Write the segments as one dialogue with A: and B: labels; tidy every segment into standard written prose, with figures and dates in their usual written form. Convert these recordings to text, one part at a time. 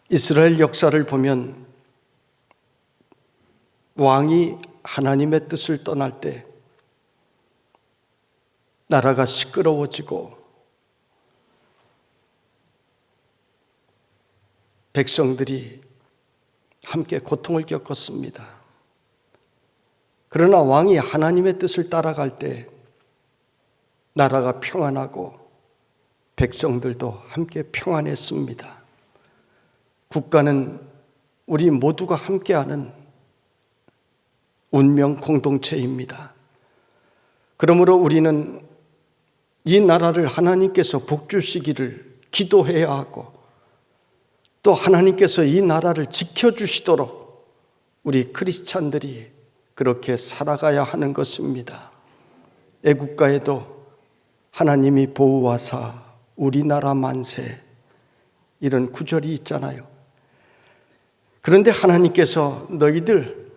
A: 이스라엘 역사를 보면 왕이 하나님의 뜻을 떠날 때 나라가 시끄러워지고 백성들이 함께 고통을 겪었습니다. 그러나 왕이 하나님의 뜻을 따라갈 때 나라가 평안하고 백성들도 함께 평안했습니다. 국가는 우리 모두가 함께하는 운명 공동체입니다. 그러므로 우리는 이 나라를 하나님께서 복주시기를 기도해야 하고 또 하나님께서 이 나라를 지켜주시도록 우리 크리스찬들이 그렇게 살아가야 하는 것입니다. 애국가에도 하나님이 보호하사 우리나라 만세 이런 구절이 있잖아요. 그런데 하나님께서 너희들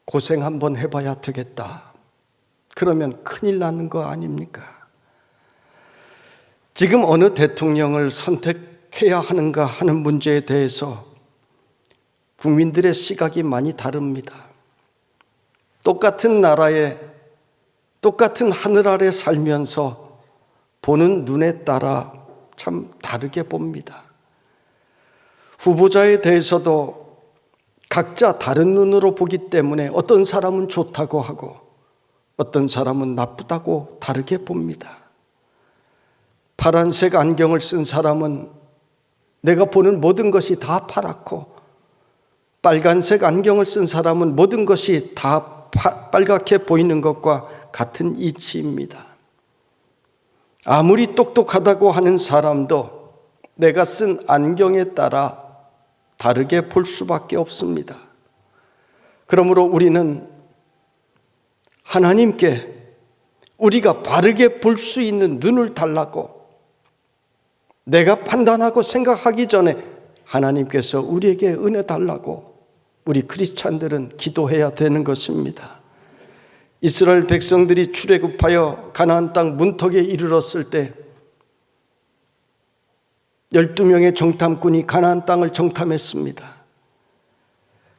A: 고생 한번 해봐야 되겠다. 그러면 큰일 나는 거 아닙니까? 지금 어느 대통령을 선택해야 하는가 하는 문제에 대해서 국민들의 시각이 많이 다릅니다. 똑같은 나라에 똑같은 하늘 아래 살면서 보는 눈에 따라 참 다르게 봅니다. 후보자에 대해서도 각자 다른 눈으로 보기 때문에 어떤 사람은 좋다고 하고 어떤 사람은 나쁘다고 다르게 봅니다. 파란색 안경을 쓴 사람은 내가 보는 모든 것이 다 파랗고 빨간색 안경을 쓴 사람은 모든 것이 다 빨갛게 보이는 것과 같은 이치입니다. 아무리 똑똑하다고 하는 사람도 내가 쓴 안경에 따라 다르게 볼 수밖에 없습니다. 그러므로 우리는 하나님께 우리가 바르게 볼 수 있는 눈을 달라고 내가 판단하고 생각하기 전에 하나님께서 우리에게 은혜 달라고 우리 크리스찬들은 기도해야 되는 것입니다. 이스라엘 백성들이 출애굽하여 가나안 땅 문턱에 이르렀을 때 12명의 정탐꾼이 가나안 땅을 정탐했습니다.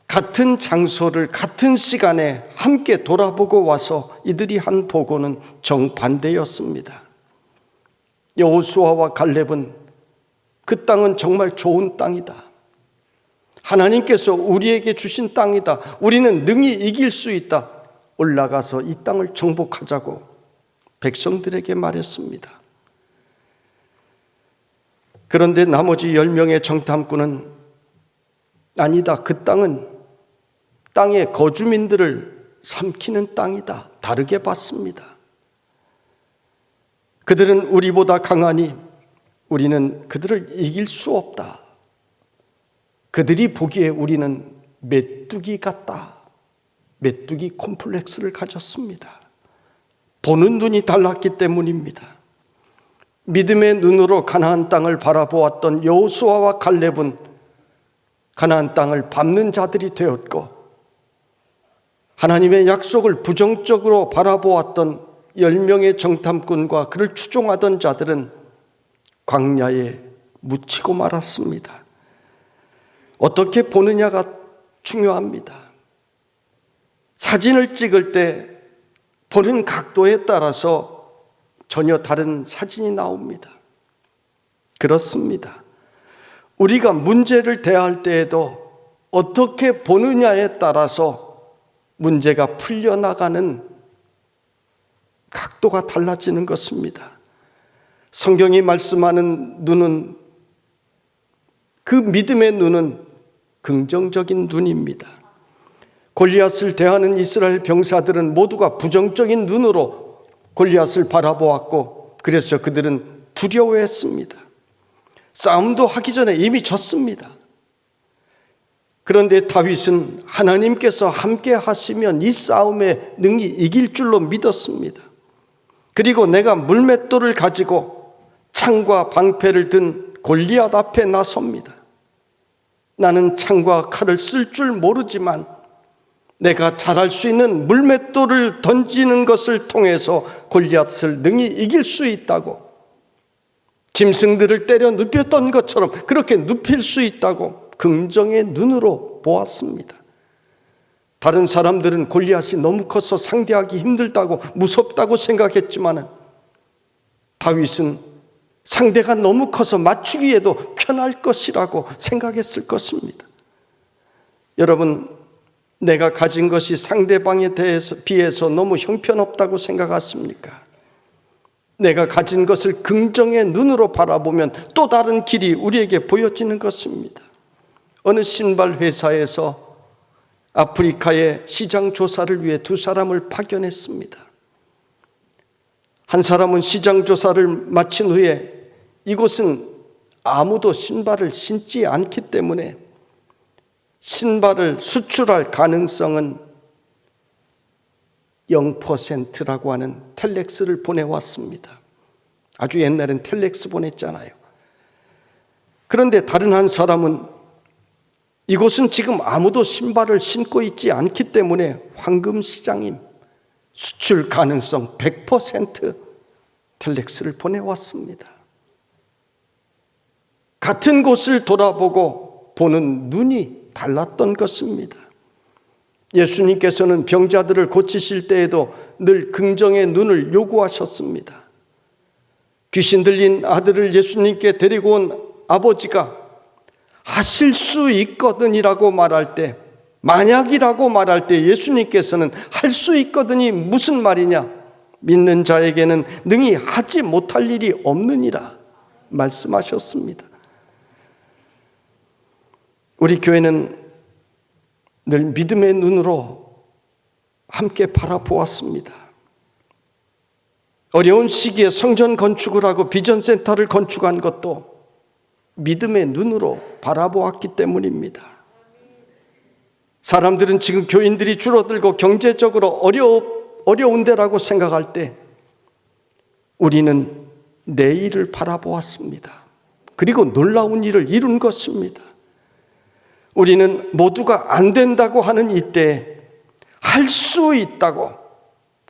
A: 같은 장소를 같은 시간에 함께 돌아보고 와서 이들이 한 보고는 정반대였습니다. 여호수아와 갈렙은 그 땅은 정말 좋은 땅이다. 하나님께서 우리에게 주신 땅이다. 우리는 능히 이길 수 있다. 올라가서 이 땅을 정복하자고 백성들에게 말했습니다. 그런데 나머지 10명의 정탐꾼은 아니다. 그 땅은 땅의 거주민들을 삼키는 땅이다. 다르게 봤습니다. 그들은 우리보다 강하니 우리는 그들을 이길 수 없다. 그들이 보기에 우리는 메뚜기 같다. 메뚜기 콤플렉스를 가졌습니다. 보는 눈이 달랐기 때문입니다. 믿음의 눈으로 가나안 땅을 바라보았던 여호수아와 갈렙은 가나안 땅을 밟는 자들이 되었고, 하나님의 약속을 부정적으로 바라보았던 10명의 정탐꾼과 그를 추종하던 자들은 광야에 묻히고 말았습니다. 어떻게 보느냐가 중요합니다. 사진을 찍을 때 보는 각도에 따라서 전혀 다른 사진이 나옵니다. 그렇습니다. 우리가 문제를 대할 때에도 어떻게 보느냐에 따라서 문제가 풀려나가는 각도가 달라지는 것입니다. 성경이 말씀하는 눈은, 그 믿음의 눈은 긍정적인 눈입니다. 골리앗을 대하는 이스라엘 병사들은 모두가 부정적인 눈으로 골리앗을 바라보았고, 그래서 그들은 두려워했습니다. 싸움도 하기 전에 이미 졌습니다. 그런데 다윗은 하나님께서 함께 하시면 이 싸움에 능히 이길 줄로 믿었습니다. 그리고 내가 물맷돌을 가지고 창과 방패를 든 골리앗 앞에 나섭니다. 나는 창과 칼을 쓸 줄 모르지만 내가 잘할 수 있는 물맷돌을 던지는 것을 통해서 골리앗을 능히 이길 수 있다고, 짐승들을 때려 눕혔던 것처럼 그렇게 눕힐 수 있다고 긍정의 눈으로 보았습니다. 다른 사람들은 골리앗이 너무 커서 상대하기 힘들다고 무섭다고 생각했지만 다윗은 상대가 너무 커서 맞추기에도 편할 것이라고 생각했을 것입니다. 여러분, 내가 가진 것이 상대방에 비해서 너무 형편없다고 생각하십니까? 내가 가진 것을 긍정의 눈으로 바라보면 또 다른 길이 우리에게 보여지는 것입니다. 어느 신발 회사에서 아프리카의 시장 조사를 위해 두 사람을 파견했습니다. 한 사람은 시장 조사를 마친 후에 이곳은 아무도 신발을 신지 않기 때문에 신발을 수출할 가능성은 0%라고 하는 텔렉스를 보내왔습니다. 아주 옛날엔 텔렉스 보냈잖아요. 그런데 다른 한 사람은 이곳은 지금 아무도 신발을 신고 있지 않기 때문에 황금 시장임, 수출 가능성 100% 텔렉스를 보내왔습니다. 같은 곳을 돌아보고 보는 눈이 달랐던 것입니다. 예수님께서는 병자들을 고치실 때에도 늘 긍정의 눈을 요구하셨습니다. 귀신 들린 아들을 예수님께 데리고 온 아버지가 하실 수 있거든이라고 말할 때, 만약이라고 말할 때 예수님께서는 할 수 있거든이 무슨 말이냐? 믿는 자에게는 능히 하지 못할 일이 없느니라 말씀하셨습니다. 우리 교회는 늘 믿음의 눈으로 함께 바라보았습니다. 어려운 시기에 성전 건축을 하고 비전센터를 건축한 것도 믿음의 눈으로 바라보았기 때문입니다. 사람들은 지금 교인들이 줄어들고 경제적으로 어려운 데라고 생각할 때 우리는 내일을 바라보았습니다. 그리고 놀라운 일을 이룬 것입니다. 우리는 모두가 안 된다고 하는 이때에 할 수 있다고,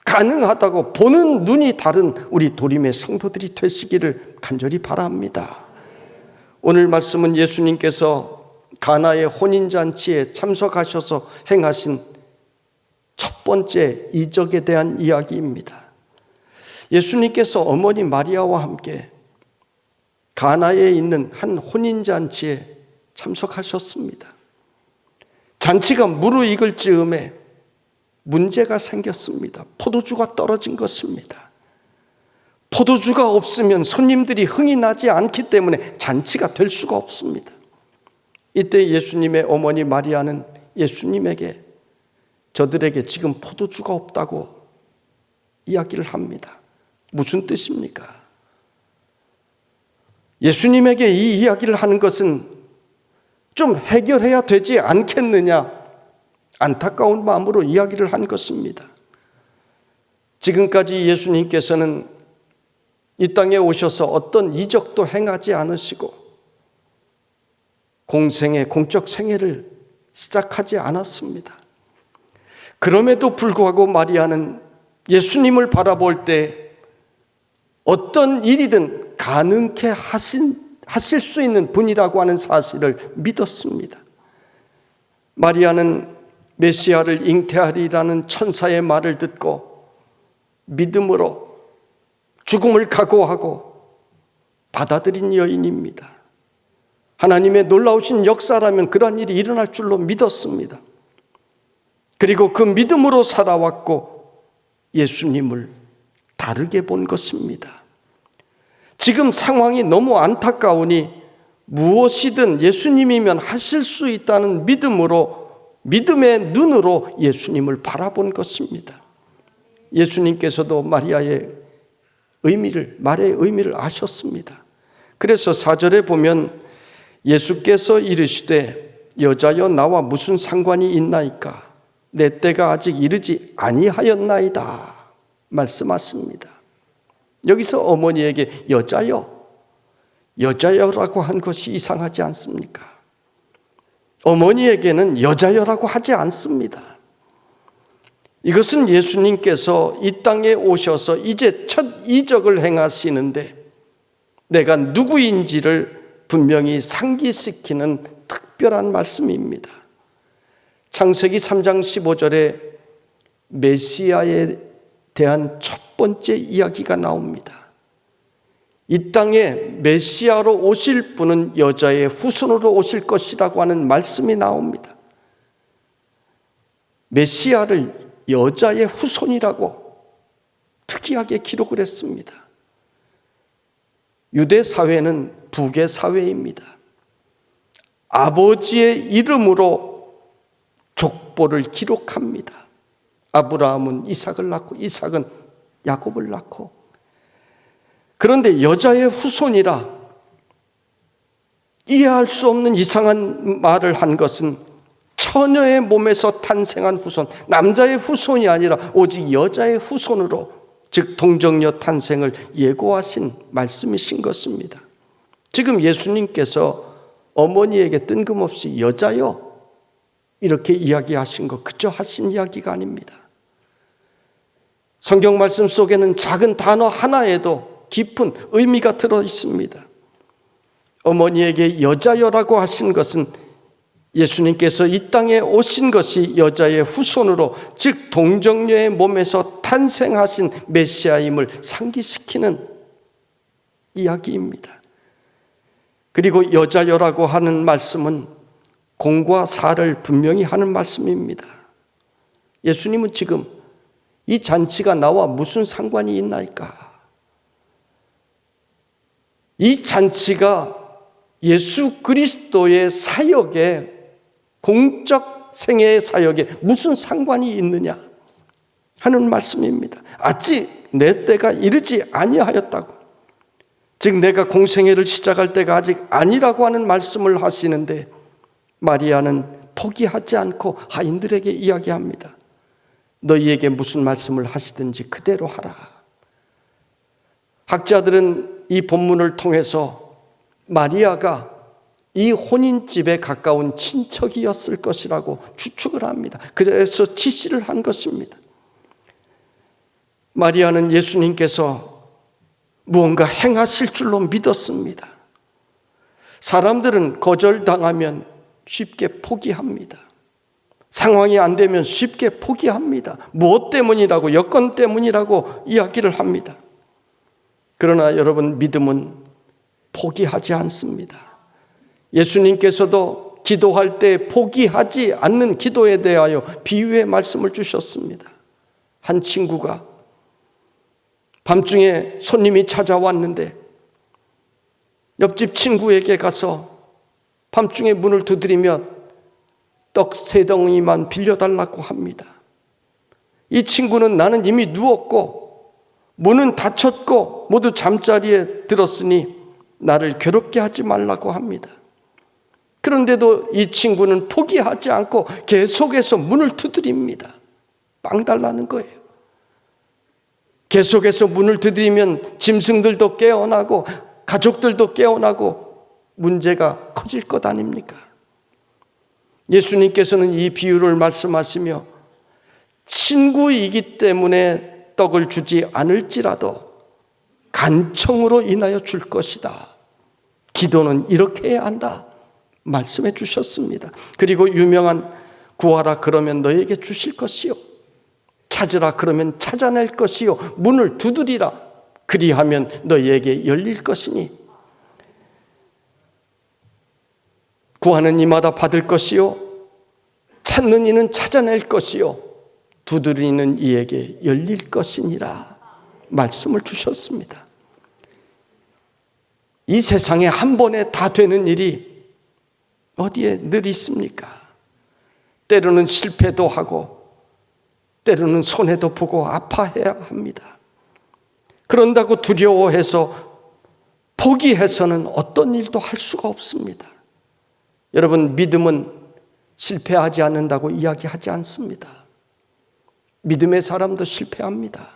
A: 가능하다고 보는 눈이 다른 우리 도림의 성도들이 되시기를 간절히 바랍니다. 오늘 말씀은 예수님께서 가나의 혼인잔치에 참석하셔서 행하신 첫 번째 이적에 대한 이야기입니다. 예수님께서 어머니 마리아와 함께 가나에 있는 한 혼인잔치에 참석하셨습니다. 잔치가 무르익을 즈음에 문제가 생겼습니다. 포도주가 떨어진 것입니다. 포도주가 없으면 손님들이 흥이 나지 않기 때문에 잔치가 될 수가 없습니다. 이때 예수님의 어머니 마리아는 예수님에게 저들에게 지금 포도주가 없다고 이야기를 합니다. 무슨 뜻입니까? 예수님에게 이 이야기를 하는 것은 좀 해결해야 되지 않겠느냐, 안타까운 마음으로 이야기를 한 것입니다. 지금까지 예수님께서는 이 땅에 오셔서 어떤 이적도 행하지 않으시고 공생의 공적 생애를 시작하지 않았습니다. 그럼에도 불구하고 마리아는 예수님을 바라볼 때 어떤 일이든 가능케 하실 수 있는 분이라고 하는 사실을 믿었습니다. 마리아는 메시아를 잉태하리라는 천사의 말을 듣고 믿음으로 죽음을 각오하고 받아들인 여인입니다. 하나님의 놀라우신 역사라면 그러한 일이 일어날 줄로 믿었습니다. 그리고 그 믿음으로 살아왔고 예수님을 다르게 본 것입니다. 지금 상황이 너무 안타까우니 무엇이든 예수님이면 하실 수 있다는 믿음의 눈으로 예수님을 바라본 것입니다. 예수님께서도 마리아의 말의 의미를 아셨습니다. 그래서 4절에 보면 예수께서 이르시되 여자여 나와 무슨 상관이 있나이까? 내 때가 아직 이르지 아니하였나이다 말씀하십니다. 여기서 어머니에게 여자여라고 한 것이 이상하지 않습니까? 어머니에게는 여자여라고 하지 않습니다. 이것은 예수님께서 이 땅에 오셔서 이제 첫 이적을 행하시는데 내가 누구인지를 분명히 상기시키는 특별한 말씀입니다. 창세기 3장 15절에 메시아에 대한 첫 번째 이야기가 나옵니다. 이 땅에 메시아로 오실 분은 여자의 후손으로 오실 것이라고 하는 말씀이 나옵니다. 메시아를 여자의 후손이라고 특이하게 기록을 했습니다. 유대 사회는 북의 사회입니다. 아버지의 이름으로 족보를 기록합니다. 아브라함은 이삭을 낳고 이삭은 야곱을 낳고, 그런데 여자의 후손이라 이해할 수 없는 이상한 말을 한 것은 처녀의 몸에서 탄생한 후손, 남자의 후손이 아니라 오직 여자의 후손으로, 즉 동정녀 탄생을 예고하신 말씀이신 것입니다. 지금 예수님께서 어머니에게 뜬금없이 여자여 이렇게 이야기하신 것 그저 하신 이야기가 아닙니다. 성경 말씀 속에는 작은 단어 하나에도 깊은 의미가 들어 있습니다. 어머니에게 여자여라고 하신 것은 예수님께서 이 땅에 오신 것이 여자의 후손으로, 즉 동정녀의 몸에서 탄생하신 메시아임을 상기시키는 이야기입니다. 그리고 여자여라고 하는 말씀은 공과 사를 분명히 하는 말씀입니다. 예수님은 지금 이 잔치가 나와 무슨 상관이 있나이까? 이 잔치가 예수 그리스도의 사역에, 공적 생애의 사역에 무슨 상관이 있느냐 하는 말씀입니다. 아직 내 때가 이르지 아니하였다고, 즉 내가 공생애를 시작할 때가 아직 아니라고 하는 말씀을 하시는데, 마리아는 포기하지 않고 하인들에게 이야기합니다. 너희에게 무슨 말씀을 하시든지 그대로 하라. 학자들은 이 본문을 통해서 마리아가 이 혼인집에 가까운 친척이었을 것이라고 추측을 합니다. 그래서 지시를 한 것입니다. 마리아는 예수님께서 무언가 행하실 줄로 믿었습니다. 사람들은 거절당하면 쉽게 포기합니다. 상황이 안 되면 쉽게 포기합니다. 무엇 때문이라고, 여건 때문이라고 이야기를 합니다. 그러나 여러분, 믿음은 포기하지 않습니다. 예수님께서도 기도할 때 포기하지 않는 기도에 대하여 비유의 말씀을 주셨습니다. 한 친구가 밤중에 손님이 찾아왔는데 옆집 친구에게 가서 밤중에 문을 두드리며 떡 3덩이만 빌려달라고 합니다. 이 친구는 나는 이미 누웠고 문은 닫혔고 모두 잠자리에 들었으니 나를 괴롭게 하지 말라고 합니다. 그런데도 이 친구는 포기하지 않고 계속해서 문을 두드립니다. 빵 달라는 거예요. 계속해서 문을 두드리면 짐승들도 깨어나고 가족들도 깨어나고 문제가 커질 것 아닙니까? 예수님께서는 이 비유를 말씀하시며 친구이기 때문에 떡을 주지 않을지라도 간청으로 인하여 줄 것이다. 기도는 이렇게 해야 한다 말씀해 주셨습니다. 그리고 유명한 구하라 그러면 너에게 주실 것이요, 찾으라 그러면 찾아낼 것이요, 문을 두드리라 그리하면 너희에게 열릴 것이니, 구하는 이마다 받을 것이요, 찾는 이는 찾아낼 것이요, 두드리는 이에게 열릴 것이니라 말씀을 주셨습니다. 이 세상에 한 번에 다 되는 일이 어디에 늘 있습니까? 때로는 실패도 하고 때로는 손해도 보고 아파해야 합니다. 그런다고 두려워해서 포기해서는 어떤 일도 할 수가 없습니다. 여러분, 믿음은 실패하지 않는다고 이야기하지 않습니다. 믿음의 사람도 실패합니다.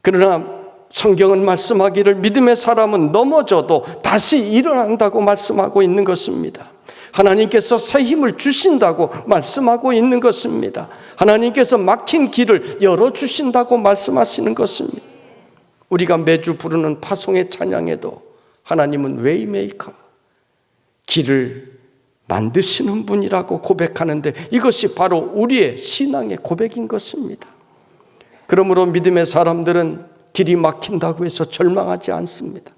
A: 그러나 성경은 말씀하기를 믿음의 사람은 넘어져도 다시 일어난다고 말씀하고 있는 것입니다. 하나님께서 새 힘을 주신다고 말씀하고 있는 것입니다. 하나님께서 막힌 길을 열어주신다고 말씀하시는 것입니다. 우리가 매주 부르는 파송의 찬양에도 하나님은 웨이메이커, 길을 만드시는 분이라고 고백하는데 이것이 바로 우리의 신앙의 고백인 것입니다. 그러므로 믿음의 사람들은 길이 막힌다고 해서 절망하지 않습니다.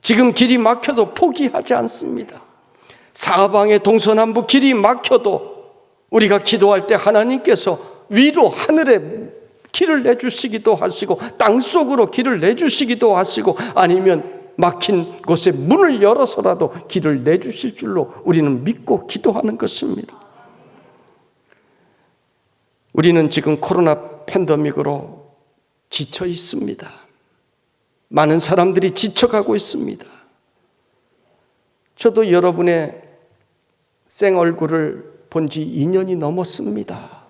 A: 지금 길이 막혀도 포기하지 않습니다. 사방의 동서남북 길이 막혀도 우리가 기도할 때 하나님께서 위로 하늘에 길을 내주시기도 하시고 땅속으로 길을 내주시기도 하시고 아니면 막힌 곳에 문을 열어서라도 길을 내주실 줄로 우리는 믿고 기도하는 것입니다. 우리는 지금 코로나 팬데믹으로 지쳐 있습니다. 많은 사람들이 지쳐가고 있습니다. 저도 여러분의 생얼굴을 본 지 2년이 넘었습니다.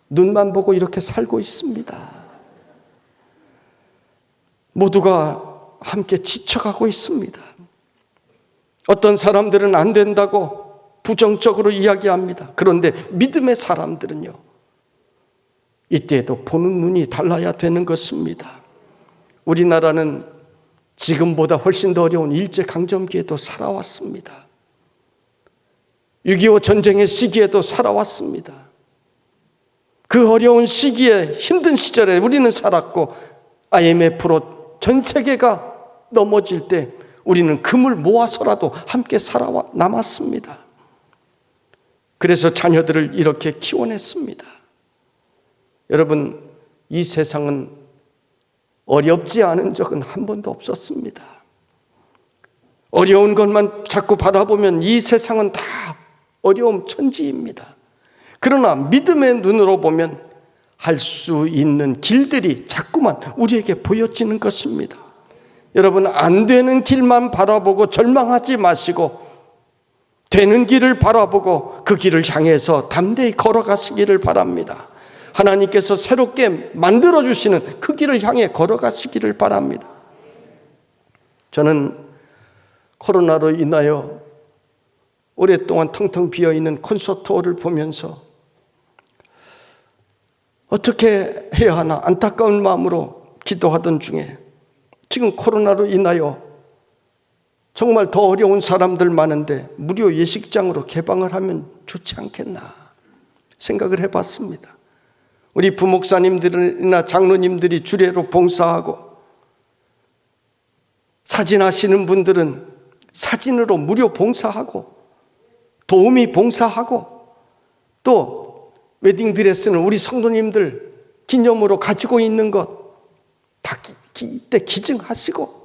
A: 눈만 보고 이렇게 살고 있습니다. 모두가 함께 지쳐가고 있습니다. 어떤 사람들은 안 된다고 부정적으로 이야기합니다. 그런데 믿음의 사람들은요, 이때에도 보는 눈이 달라야 되는 것입니다. 우리나라는 지금보다 훨씬 더 어려운 일제강점기에도 살아왔습니다. 6.25 전쟁의 시기에도 살아왔습니다. 그 어려운 시기에 힘든 시절에 우리는 살았고 IMF로 전 세계가 넘어질 때 우리는 금을 모아서라도 함께 살아남았습니다. 그래서 자녀들을 이렇게 키워냈습니다. 여러분, 이 세상은 어렵지 않은 적은 한 번도 없었습니다. 어려운 것만 자꾸 바라보면 이 세상은 다 어려움 천지입니다. 그러나 믿음의 눈으로 보면 할 수 있는 길들이 자꾸만 우리에게 보여지는 것입니다. 여러분, 안 되는 길만 바라보고 절망하지 마시고 되는 길을 바라보고 그 길을 향해서 담대히 걸어가시기를 바랍니다. 하나님께서 새롭게 만들어주시는 그 길을 향해 걸어가시기를 바랍니다. 저는 코로나로 인하여 오랫동안 텅텅 비어있는 콘서트홀을 보면서 어떻게 해야 하나 안타까운 마음으로 기도하던 중에 지금 코로나로 인하여 정말 더 어려운 사람들 많은데 무료 예식장으로 개방을 하면 좋지 않겠나 생각을 해봤습니다. 우리 부목사님들이나 장로님들이 주례로 봉사하고 사진하시는 분들은 사진으로 무료 봉사하고 도우미 봉사하고 또 웨딩드레스는 우리 성도님들 기념으로 가지고 있는 것 다 이때 기증하시고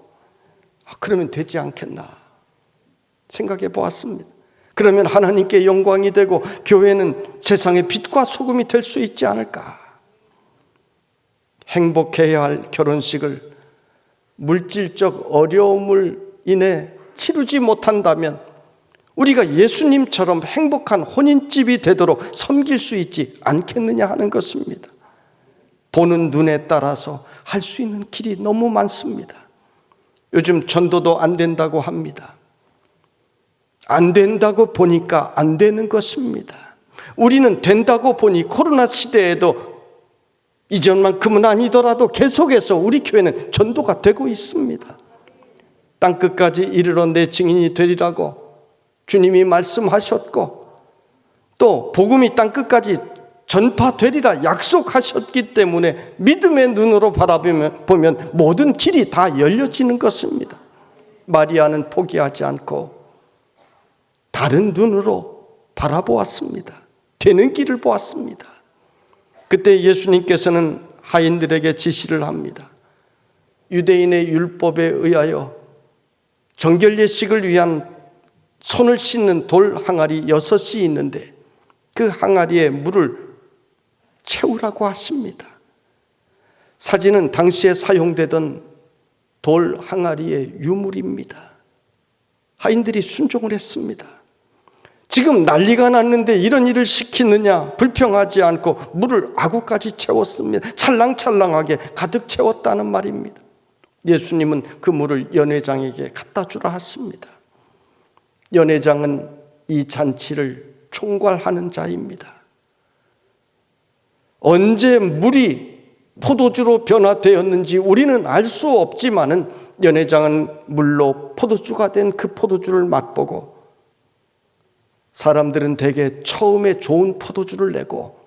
A: 그러면 되지 않겠나 생각해 보았습니다. 그러면 하나님께 영광이 되고 교회는 세상의 빛과 소금이 될 수 있지 않을까. 행복해야 할 결혼식을 물질적 어려움을 인해 치르지 못한다면 우리가 예수님처럼 행복한 혼인집이 되도록 섬길 수 있지 않겠느냐 하는 것입니다. 보는 눈에 따라서 할 수 있는 길이 너무 많습니다. 요즘 전도도 안 된다고 합니다. 안 된다고 보니까 안 되는 것입니다. 우리는 된다고 보니 코로나 시대에도 이전만큼은 아니더라도 계속해서 우리 교회는 전도가 되고 있습니다. 땅끝까지 이르러 내 증인이 되리라고 주님이 말씀하셨고 또 복음이 땅끝까지 전파되리라 약속하셨기 때문에 믿음의 눈으로 바라보면 모든 길이 다 열려지는 것입니다. 마리아는 포기하지 않고 다른 눈으로 바라보았습니다. 되는 길을 보았습니다. 그때 예수님께서는 하인들에게 지시를 합니다. 유대인의 율법에 의하여 정결 예식을 위한 손을 씻는 돌 항아리 6이 있는데 그 항아리에 물을 채우라고 하십니다. 사진은 당시에 사용되던 돌 항아리의 유물입니다. 하인들이 순종을 했습니다. 지금 난리가 났는데 이런 일을 시키느냐 불평하지 않고 물을 아구까지 채웠습니다. 찰랑찰랑하게 가득 채웠다는 말입니다. 예수님은 그 물을 연회장에게 갖다 주라 하십니다. 연회장은 이 잔치를 총괄하는 자입니다. 언제 물이 포도주로 변화되었는지 우리는 알 수 없지만은 연회장은 물로 포도주가 된 그 포도주를 맛보고 사람들은 대개 처음에 좋은 포도주를 내고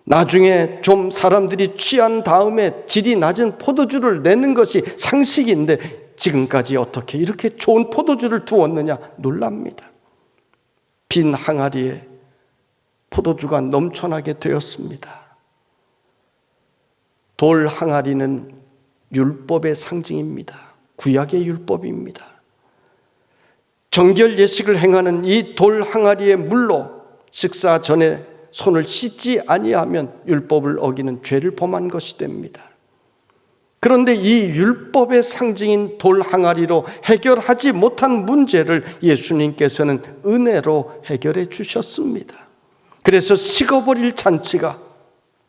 A: 나중에 좀 사람들이 취한 다음에 질이 낮은 포도주를 내는 것이 상식인데 지금까지 어떻게 이렇게 좋은 포도주를 두었느냐 놀랍니다. 빈 항아리에 포도주가 넘쳐나게 되었습니다. 돌 항아리는 율법의 상징입니다. 구약의 율법입니다. 정결 예식을 행하는 이 돌 항아리의 물로 식사 전에 손을 씻지 아니하면 율법을 어기는 죄를 범한 것이 됩니다. 그런데 이 율법의 상징인 돌 항아리로 해결하지 못한 문제를 예수님께서는 은혜로 해결해 주셨습니다. 그래서 식어버릴 잔치가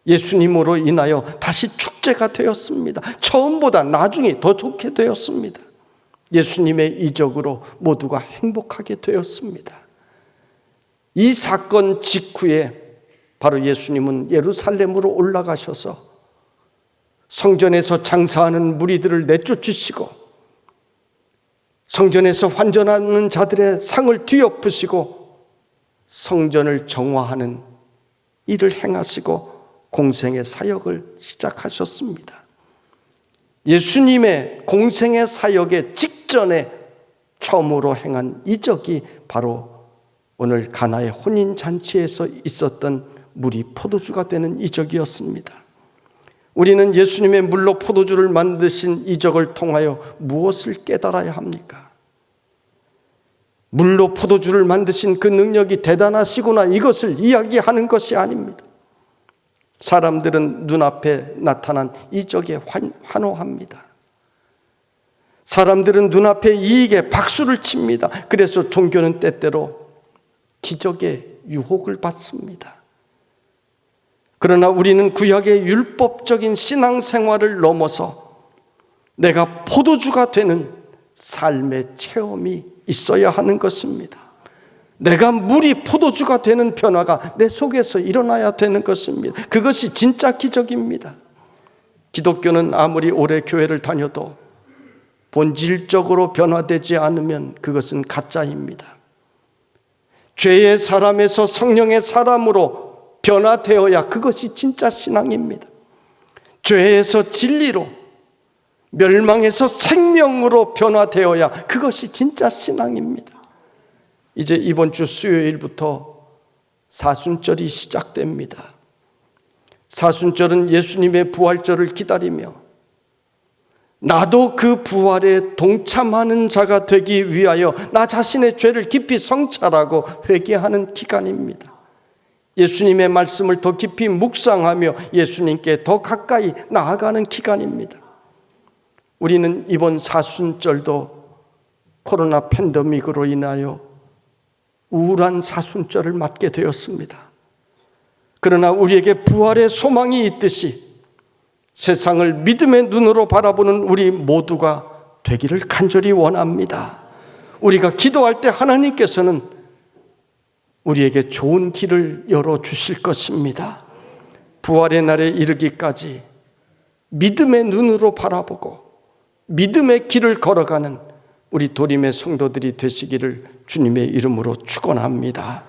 A: 예수님으로 인하여 다시 축제가 되었습니다. 처음보다 나중에 더 좋게 되었습니다. 예수님의 이적으로 모두가 행복하게 되었습니다. 이 사건 직후에 바로 예수님은 예루살렘으로 올라가셔서 성전에서 장사하는 무리들을 내쫓으시고 성전에서 환전하는 자들의 상을 뒤엎으시고 성전을 정화하는 일을 행하시고 공생의 사역을 시작하셨습니다. 예수님의 공생의 사역의 직전에 처음으로 행한 이적이 바로 오늘 가나의 혼인잔치에서 있었던 물이 포도주가 되는 이적이었습니다. 우리는 예수님의 물로 포도주를 만드신 이적을 통하여 무엇을 깨달아야 합니까? 물로 포도주를 만드신 그 능력이 대단하시구나 이것을 이야기하는 것이 아닙니다. 사람들은 눈앞에 나타난 이적에 환호합니다. 사람들은 눈앞에 이익에 박수를 칩니다. 그래서 종교는 때때로 기적의 유혹을 받습니다. 그러나 우리는 구약의 율법적인 신앙생활을 넘어서 내가 포도주가 되는 삶의 체험이 있어야 하는 것입니다. 내가 물이 포도주가 되는 변화가 내 속에서 일어나야 되는 것입니다. 그것이 진짜 기적입니다. 기독교는 아무리 오래 교회를 다녀도 본질적으로 변화되지 않으면 그것은 가짜입니다. 죄의 사람에서 성령의 사람으로 변화되어야 그것이 진짜 신앙입니다. 죄에서 진리로, 멸망에서 생명으로 변화되어야 그것이 진짜 신앙입니다. 이제 이번 주 수요일부터 사순절이 시작됩니다. 사순절은 예수님의 부활절을 기다리며 나도 그 부활에 동참하는 자가 되기 위하여 나 자신의 죄를 깊이 성찰하고 회개하는 기간입니다. 예수님의 말씀을 더 깊이 묵상하며 예수님께 더 가까이 나아가는 기간입니다. 우리는 이번 사순절도 코로나 팬데믹으로 인하여 우울한 사순절을 맞게 되었습니다. 그러나 우리에게 부활의 소망이 있듯이 세상을 믿음의 눈으로 바라보는 우리 모두가 되기를 간절히 원합니다. 우리가 기도할 때 하나님께서는 우리에게 좋은 길을 열어주실 것입니다. 부활의 날에 이르기까지 믿음의 눈으로 바라보고 믿음의 길을 걸어가는 우리 도림의 성도들이 되시기를 주님의 이름으로 축원합니다.